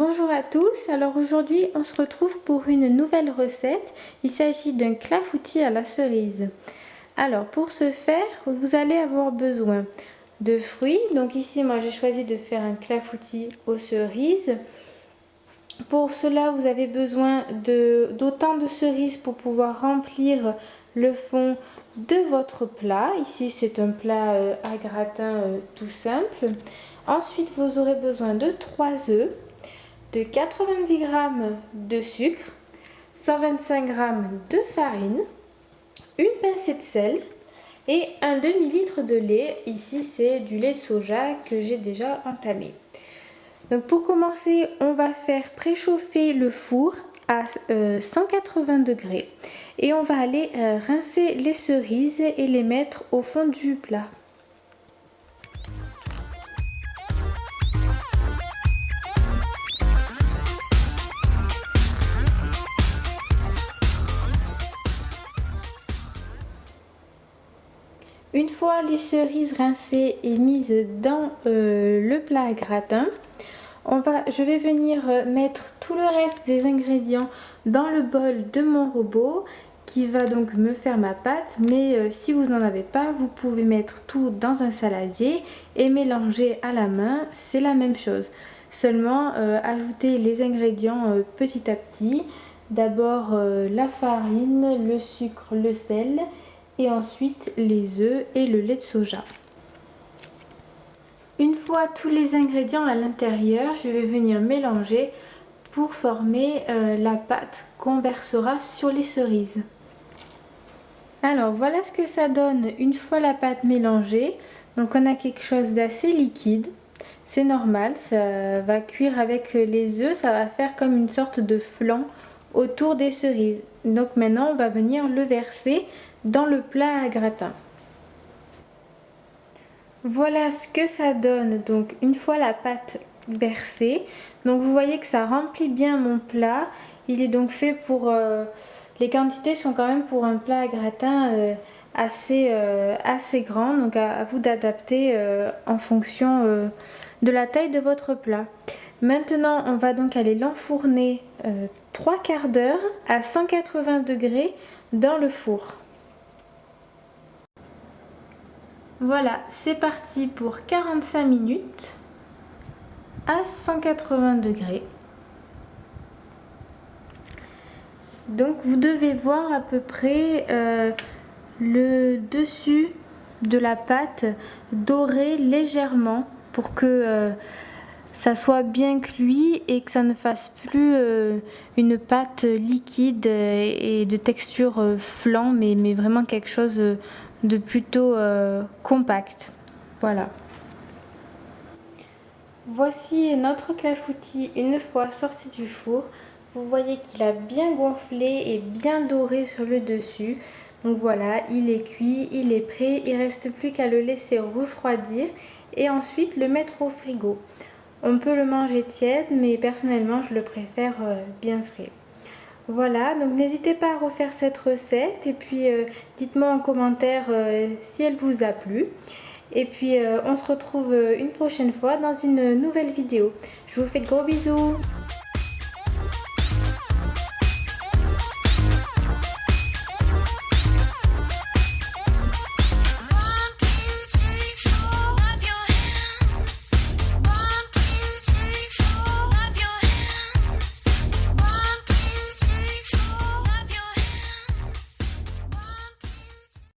Bonjour à tous, alors aujourd'hui on se retrouve pour une nouvelle recette. Il s'agit d'un clafoutis à la cerise. Alors pour ce faire, vous allez avoir besoin de fruits. Donc ici moi j'ai choisi de faire un clafoutis aux cerises. Pour cela vous avez besoin d'autant de cerises pour pouvoir remplir le fond de votre plat. Ici c'est un plat à gratin tout simple. Ensuite vous aurez besoin de 3 œufs, de 90 g de sucre, 125 g de farine, une pincée de sel et un demi-litre de lait. Ici c'est du lait de soja que j'ai déjà entamé. Donc pour commencer, on va faire préchauffer le four à 180 degrés et on va aller rincer les cerises et les mettre au fond du plat. Une fois les cerises rincées et mises dans le plat à gratin, je vais venir mettre tout le reste des ingrédients dans le bol de mon robot qui va donc me faire ma pâte. Mais si vous n'en avez pas, vous pouvez mettre tout dans un saladier et mélanger à la main, c'est la même chose. Seulement ajouter les ingrédients petit à petit. D'abord la farine, le sucre, le sel et ensuite les œufs et le lait de soja. Une fois tous les ingrédients à l'intérieur, je vais venir mélanger pour former la pâte qu'on versera sur les cerises. Alors voilà ce que ça donne une fois la pâte mélangée. Donc on a quelque chose d'assez liquide. C'est normal, ça va cuire avec les œufs, ça va faire comme une sorte de flan autour des cerises. Donc maintenant on va venir le verser dans le plat à gratin. Voilà ce que ça donne donc une fois la pâte versée. Donc vous voyez que ça remplit bien mon plat. Il est donc fait pour... les quantités sont quand même pour un plat à gratin assez grand. Donc à vous d'adapter en fonction de la taille de votre plat. Maintenant on va donc aller l'enfourner 3 quarts d'heure à 180 degrés dans le four. Voilà, c'est parti pour 45 minutes à 180 degrés. Donc vous devez voir à peu près le dessus de la pâte doré légèrement pour que ça soit bien cuit et que ça ne fasse plus une pâte liquide et de texture flan, mais vraiment quelque chose de plutôt compact. Voilà. Voici notre clafoutis une fois sorti du four. Vous voyez qu'il a bien gonflé et bien doré sur le dessus. Donc voilà, il est cuit, il est prêt. Il ne reste plus qu'à le laisser refroidir et ensuite le mettre au frigo. On peut le manger tiède, mais personnellement je le préfère bien frais. Voilà, donc n'hésitez pas à refaire cette recette et puis dites-moi en commentaire si elle vous a plu. Et puis on se retrouve une prochaine fois dans une nouvelle vidéo. Je vous fais de gros bisous.